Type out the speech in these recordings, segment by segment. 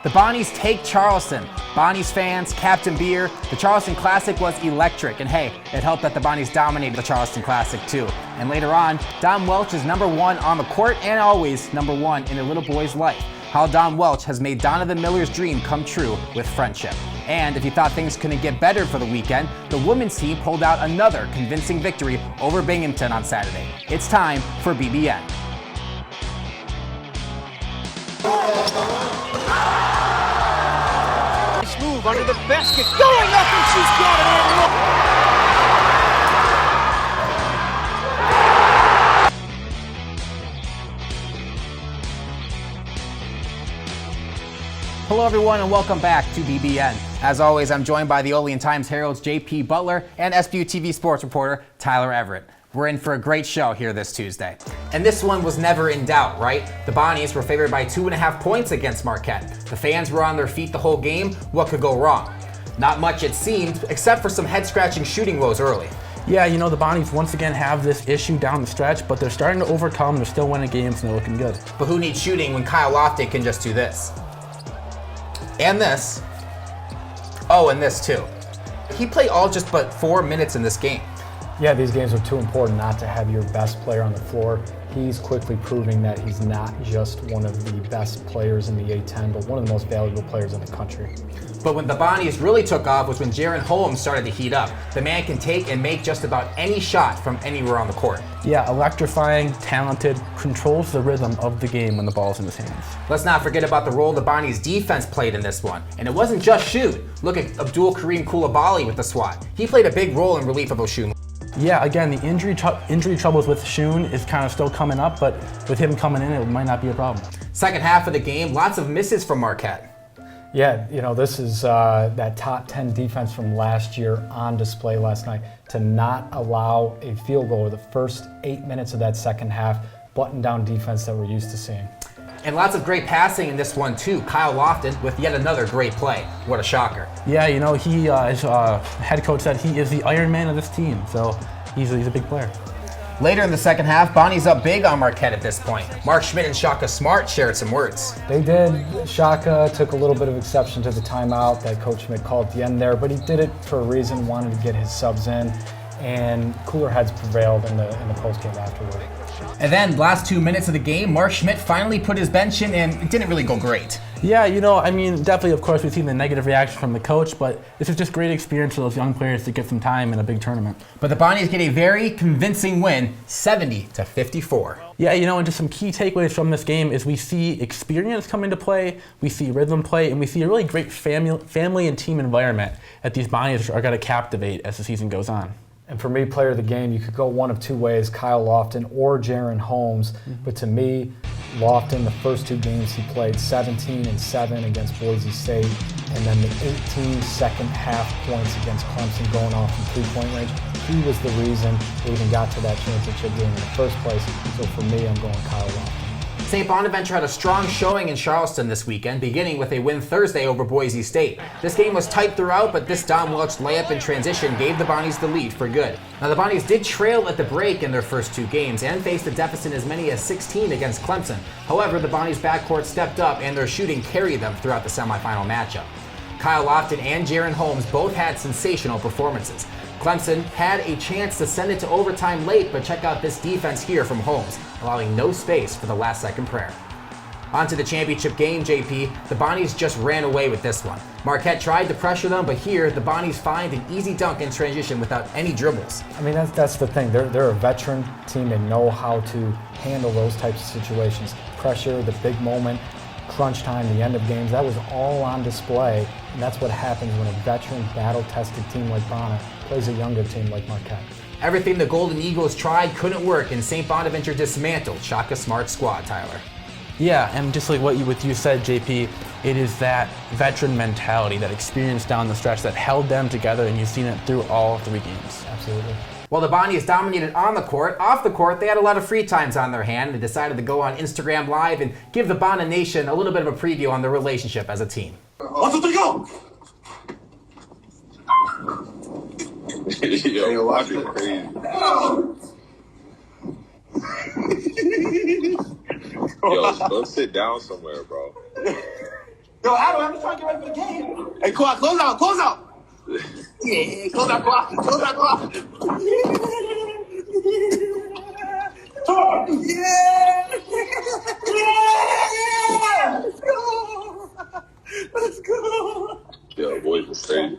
The Bonnies take Charleston. Bonnies fans, Captain Beer, the Charleston Classic was electric. And hey, it helped that the Bonnies dominated the Charleston Classic too. And later on, Don Welch is #1 on the court and always #1 in a little boy's life. How Don Welch has made Donovan Miller's dream come true with friendship. And if you thought things couldn't get better for the weekend, the women's team pulled out another convincing victory over Binghamton on Saturday. It's time for BBN. Nice move under the basket, going up and she's got it in. Hello everyone and welcome back to BBN. As always, I'm joined by the Olean Times-Herald's JP Butler and SBU-TV sports reporter Tyler Everett. We're in for a great show here this Tuesday. And this one was never in doubt, right? The Bonnies were favored by 2.5 points against Marquette. The fans were on their feet the whole game. What could go wrong? Not much it seemed, except for some head-scratching shooting woes early. Yeah, you know, the Bonnies once again have this issue down the stretch, but they're starting to overcome. They're still winning games and they're looking good. But who needs shooting when Kyle Lofton can just do this? And this. Oh, and this too. He played all just but 4 minutes in this game. Yeah, these games are too important not to have your best player on the floor. He's quickly proving that he's not just one of the best players in the A-10, but one of the most valuable players in the country. But when the Bonnies really took off was when Jaren Holmes started to heat up. The man can take and make just about any shot from anywhere on the court. Yeah, electrifying, talented, controls the rhythm of the game when the ball's in his hands. Let's not forget about the role the Bonnies defense played in this one. And it wasn't just shoot. Look at Abdul Kareem Coulibaly with the swat. He played a big role in relief of Oshun. Yeah, again, the injury troubles with Shun is kind of still coming up, but with him coming in, it might not be a problem. Second half of the game, lots of misses from Marquette. Yeah, you know, this is that top 10 defense from last year on display last night. To not allow a field goal in the first 8 minutes of that second half, button down defense that we're used to seeing. And lots of great passing in this one too. Kyle Lofton with yet another great play. What a shocker. Yeah, you know, his head coach said he is the Iron Man of this team, so he's a big player. Later in the second half, Bonnie's up big on Marquette at this point. Mark Schmidt and Shaka Smart shared some words. They did. Shaka took a little bit of exception to the timeout that Coach Schmidt called at the end there, but he did it for a reason, wanted to get his subs in, and cooler heads prevailed in the postgame afterward. And then, last 2 minutes of the game, Mark Schmidt finally put his bench in, and it didn't really go great. Yeah, you know, I mean, definitely, of course, we've seen the negative reaction from the coach, but this is just great experience for those young players to get some time in a big tournament. But the Bonnies get a very convincing win, 70-54. Yeah, you know, and just some key takeaways from this game is we see experience come into play, we see rhythm play, and we see a really great family and team environment that these Bonnies are going to captivate as the season goes on. And for me, player of the game, you could go one of two ways, Kyle Lofton or Jaren Holmes. But to me, Lofton, the first 2 games he played, 17 and 7 against Boise State, and then the 18 second half points against Clemson going off from 3-point range. He was the reason they even got to that championship game in the first place. So for me, I'm going Kyle Lofton. St. Bonaventure had a strong showing in Charleston this weekend, beginning with a win Thursday over Boise State. This game was tight throughout, but this Don Welch layup in transition gave the Bonnies the lead for good. Now the Bonnies did trail at the break in their first 2 games and faced a deficit as many as 16 against Clemson. However, the Bonnies' backcourt stepped up and their shooting carried them throughout the semifinal matchup. Kyle Lofton and Jaren Holmes both had sensational performances. Clemson had a chance to send it to overtime late, but check out this defense here from Holmes, allowing no space for the last-second prayer. On to the championship game, JP. The Bonnies just ran away with this one. Marquette tried to pressure them, but here the Bonnies find an easy dunk in transition without any dribbles. I mean, that's the thing. They're a veteran team. They know how to handle those types of situations. Pressure, the big moment, crunch time, the end of games, that was all on display. And that's what happens when a veteran, battle-tested team like Bonner plays a younger team like Marquette. Everything the Golden Eagles tried couldn't work, and St. Bonaventure dismantled Shaka Smart's squad, Tyler. Yeah, and just like what you said, JP, it is that veteran mentality, that experience down the stretch that held them together, and you've seen it through all 3 games. Absolutely. While the Bonnies dominated on the court, off the court, they had a lot of free times on their hand. They decided to go on Instagram Live and give the Bonner Nation a little bit of a preview on their relationship as a team. Let's go! Yo, watch it crazy. Yo, go sit down somewhere, bro. Yo, Adam, I'm just trying to get ready for the game. Hey, Kawhi, close out, close out. Yeah, close out, Kawhi, close out, Kawhi. Yeah! Yeah! Let's go! Let's go! Yeah, boys will stay.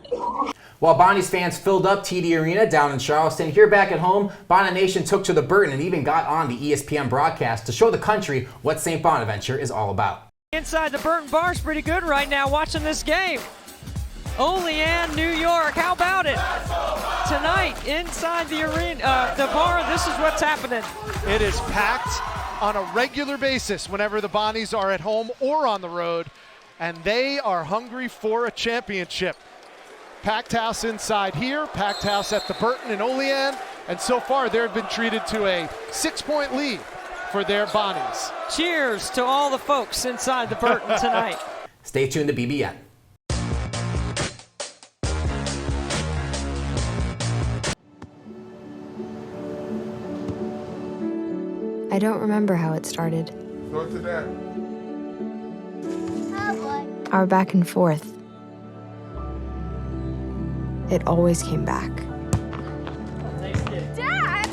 While Bonnie's fans filled up TD Arena down in Charleston, here back at home, Bonnet Nation took to the Burton and even got on the ESPN broadcast to show the country what St. Bonaventure is all about. Inside the Burton Bar's pretty good right now watching this game. Olean, New York, how about it? Tonight, inside the arena, the bar, this is what's happening. It is packed on a regular basis whenever the Bonnies are at home or on the road, and they are hungry for a championship. Packed house inside here, packed house at the Burton in Olean, and so far they've been treated to a 6-point lead for their Bonnies. Cheers to all the folks inside the Burton tonight. Stay tuned to BBN. I don't remember how it started. Go to that. Our back and forth. It always came back. Dad!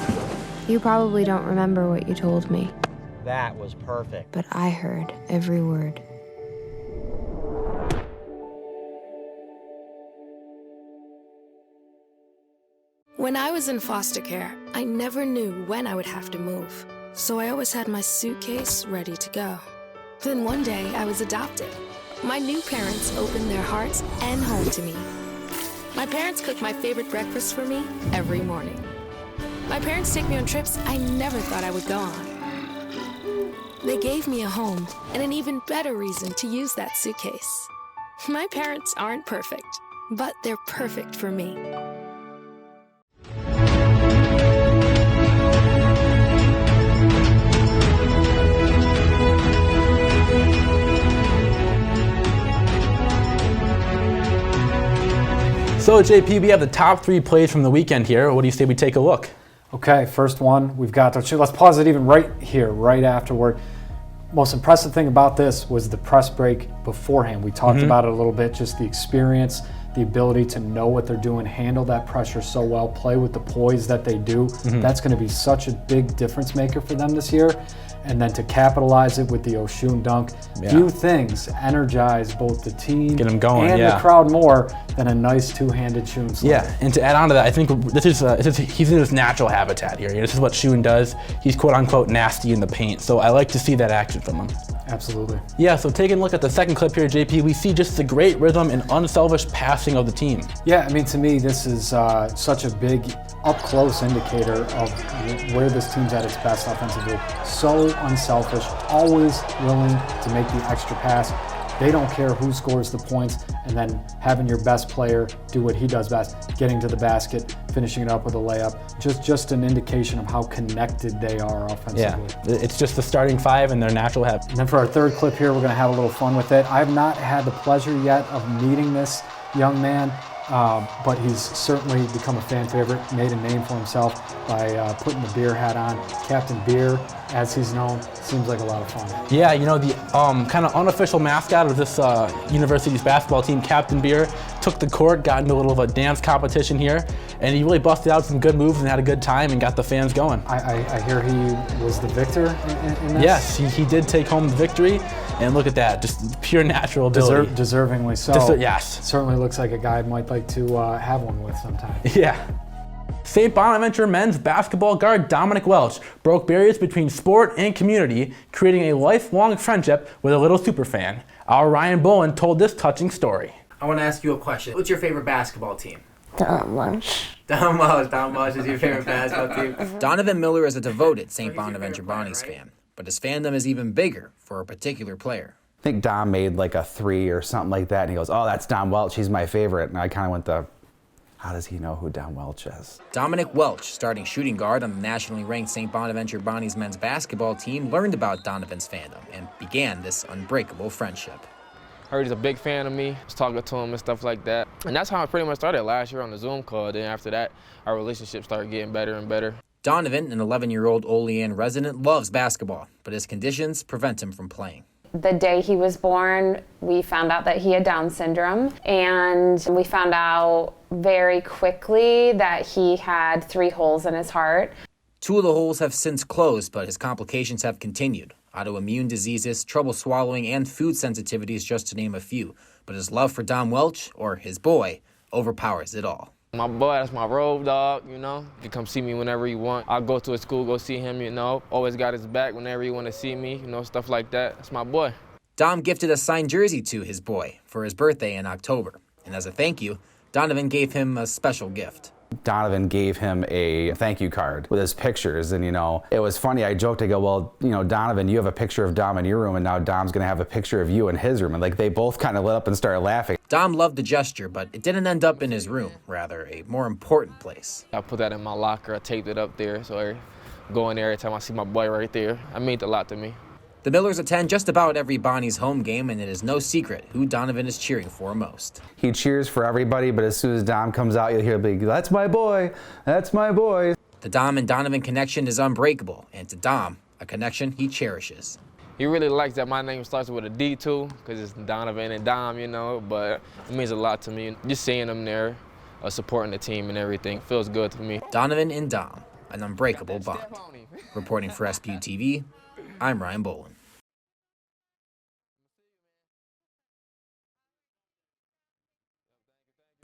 You probably don't remember what you told me, That was perfect. but I heard every word. When I was in foster care, I never knew when I would have to move, so I always had my suitcase ready to go. Then one day, I was adopted. My new parents opened their hearts and home to me. My parents cook my favorite breakfast for me every morning. My parents take me on trips I never thought I would go on. They gave me a home and an even better reason to use that suitcase. My parents aren't perfect, but they're perfect for me. So JP, we have the top 3 plays from the weekend here. What do you say we take a look? Okay, first one, we've got the, let's pause it even right here, right afterward. Most impressive thing about this was the press break beforehand. We talked about it a little bit, just the experience, the ability to know what they're doing, handle that pressure so well, play with the poise that they do. That's going to be such a big difference maker for them this year. And then to capitalize it with the Oshun dunk, few things energize both the team Get 'em going, and the crowd more than a nice two-handed Shun slam. Yeah, and to add on to that, I think this is he's in his natural habitat here. This is what Shun does. He's quote-unquote nasty in the paint, so I like to see that action from him. Absolutely. Yeah, so taking a look at the second clip here, JP, we see just the great rhythm and unselfish passing of the team. Yeah, I mean, to me, this is such a big up-close indicator of where this team's at its best offensively. So unselfish, always willing to make the extra pass. They don't care who scores the points, and then having your best player do what he does best, getting to the basket, finishing it up with a layup. Just an indication of how connected they are offensively. Yeah, it's just the starting 5 and their natural habit. And then for our third clip here, we're going to have a little fun with it. I have not had the pleasure yet of meeting this young man, but he's certainly become a fan favorite, made a name for himself by putting the beer hat on. Captain Beer, as he's known, seems like a lot of fun. Yeah, you know, the kind of unofficial mascot of this university's basketball team, Captain Beer, took the court, got into a little of a dance competition here, and he really busted out some good moves and had a good time and got the fans going. I hear he was the victor in this? Yes, he did take home the victory, and look at that, just pure natural ability. Deservingly so. Yes. Certainly looks like a guy I'd might like to have one with sometime. Yeah. St. Bonaventure men's basketball guard Dominic Welch broke barriers between sport and community, creating a lifelong friendship with a little superfan. Our Ryan Bowen told this touching story. I want to ask you a question. What's your favorite basketball team? Don Welch. Don Welch is your favorite basketball team. Donovan Miller is a devoted St. Bonaventure Bonnies fan, but his fandom is even bigger for a particular player. I think Dom made like a 3 or something like that, and he goes, "Oh, that's Don Welch. He's my favorite." And I kind of went how does he know who Don Welch is? Dominic Welch, starting shooting guard on the nationally ranked St. Bonaventure Bonnies men's basketball team, learned about Donovan's fandom and began this unbreakable friendship. Heard he's a big fan of me, was talking to him and stuff like that. And that's how I pretty much started last year on the Zoom call. Then after that, our relationship started getting better and better. Donovan, an 11-year-old Olean resident, loves basketball, but his conditions prevent him from playing. The day he was born, we found out that he had Down syndrome, and we found out very quickly that he had 3 holes in his heart. 2 of the holes have since closed, but his complications have continued. Autoimmune diseases, trouble swallowing, and food sensitivities, just to name a few. But his love for Dom Welch, or his boy, overpowers it all. My boy, that's my road dog, you know. You can come see me whenever you want. I'll go to his school, go see him, you know. Always got his back whenever you want to see me, you know, stuff like that. That's my boy. Dom gifted a signed jersey to his boy for his birthday in October. And as a thank you, Donovan gave him a special gift. Donovan gave him a thank you card with his pictures, and it was funny. I joked, I go, well, Donovan, you have a picture of Dom in your room, and now Dom's gonna have a picture of you in his room, and they both kind of lit up and started laughing. Dom loved the gesture, but it didn't end up in his room, rather a more important place. I put that in my locker, I taped it up there, so I go in there every time I see my boy right there. It meant a lot to me. The Millers attend just about every Bonnie's home game, and it is no secret who Donovan is cheering for most. He cheers for everybody, but as soon as Dom comes out, you'll hear him be, that's my boy, that's my boy. The Dom and Donovan connection is unbreakable, and to Dom, a connection he cherishes. He really likes that my name starts with a D too, because it's Donovan and Dom, but it means a lot to me. Just seeing them there, supporting the team and everything, feels good to me. Donovan and Dom, an unbreakable bond. Reporting for SBU-TV, I'm Ryan Bolin.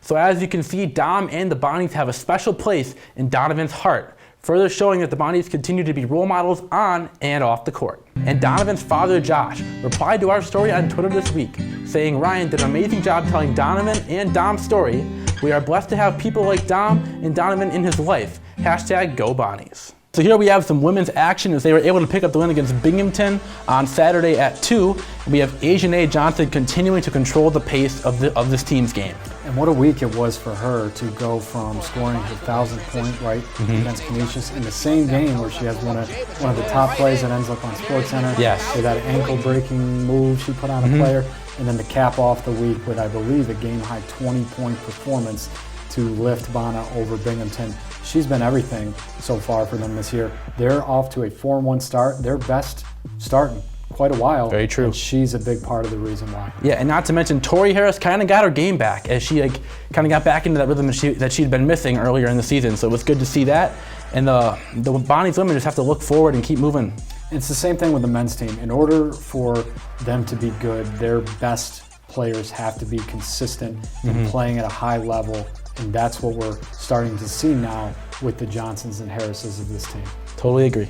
So as you can see, Dom and the Bonnies have a special place in Donovan's heart, further showing that the Bonnies continue to be role models on and off the court. And Donovan's father, Josh, replied to our story on Twitter this week, saying Ryan did an amazing job telling Donovan and Dom's story. We are blessed to have people like Dom and Donovan in his life. #Go Bonnies. So here we have some women's action as they were able to pick up the win against Binghamton on Saturday at 2. We have Asian Johnson continuing to control the pace of this team's game. And what a week it was for her to go from scoring her 1,000th point against Canisius in the same game where she has one of the top plays that ends up on SportsCenter. Yes. With that ankle-breaking move she put on a player, and then to cap off the week with, I believe, a game-high 20-point performance to lift Bonna over Binghamton. She's been everything so far for them this year. They're off to a 4-1 start, their best start in quite a while. Very true. And she's a big part of the reason why. Yeah, and not to mention Tori Harris kind of got her game back as she kind of got back into that rhythm that she'd been missing earlier in the season. So it was good to see that. And the Bonnies women just have to look forward and keep moving. It's the same thing with the men's team. In order for them to be good, their best players have to be consistent in playing at a high level. And that's what we're starting to see now with the Johnsons and Harrises of this team. Totally agree.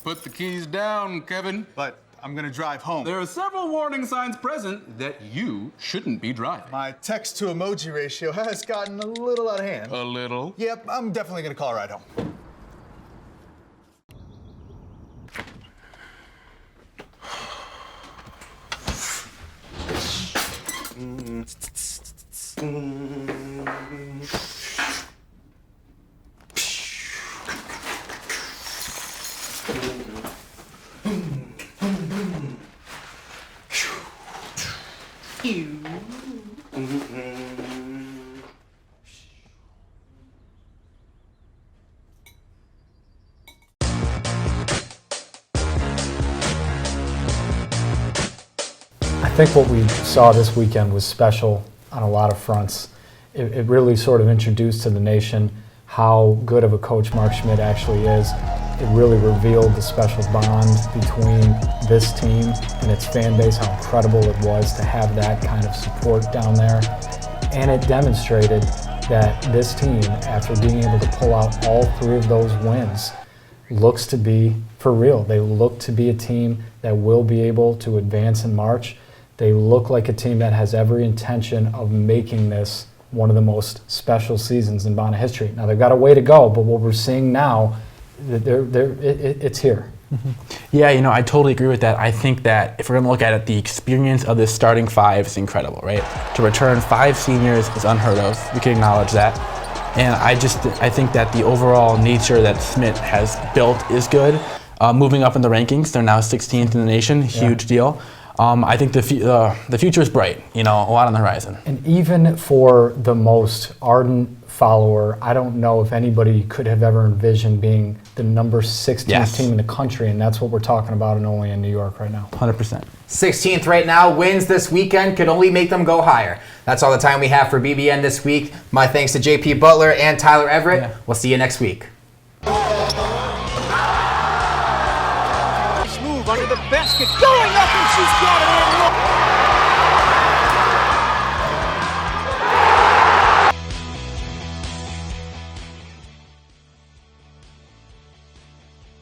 Put the keys down, Kevin. But I'm gonna drive home. There are several warning signs present that you shouldn't be driving. My text to emoji ratio has gotten a little out of hand. A little? Yep, I'm definitely gonna call a ride home. I think what we saw this weekend was special on a lot of fronts. It really sort of introduced to the nation how good of a coach Mark Schmidt actually is. It really revealed the special bond between this team and its fan base, how incredible it was to have that kind of support down there. And it demonstrated that this team, after being able to pull out all 3 of those wins, looks to be for real. They look to be a team that will be able to advance in March. They look like a team that has every intention of making this one of the most special seasons in Bonna history. Now, they've got a way to go, but what we're seeing now, it's here. Yeah, I totally agree with that. I think that if we're going to look at it, the experience of this starting 5 is incredible, right? To return 5 seniors is unheard of. We can acknowledge that. And I think that the overall nature that Schmidt has built is good. Moving up in the rankings, they're now 16th in the nation, huge deal. I think the future is bright. You know, a lot on the horizon. And even for the most ardent follower, I don't know if anybody could have ever envisioned being the number 16th team in the country, and that's what we're talking about and only in New York right now. 100%. 16th right now. Wins this weekend could only make them go higher. That's all the time we have for BBN this week. My thanks to JP Butler and Tyler Everett. We'll see you next week. Move under the basket, going up, and she's got it in.